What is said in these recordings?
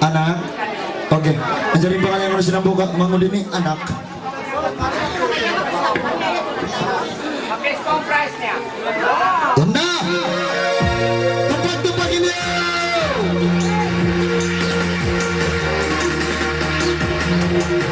Anak. Oke. Anjari pangalan yang harus buka mangudin ini anak. Pakai kompresnya. Tunda. Tepat ini. Thank you.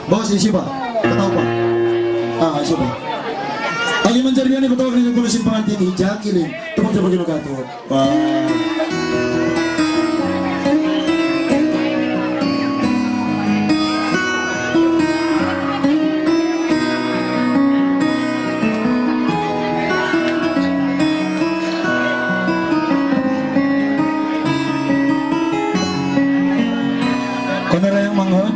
Bawa si siapa? Ketahu pak? Ah siapa? Lagi mencari dia nih betul nih polisi pengantin hijak ini. Teman-teman kita gato. Kamera yang manghon.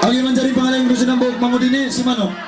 Lagi mencari pangalan yang berusia nambok mangudini si Mano.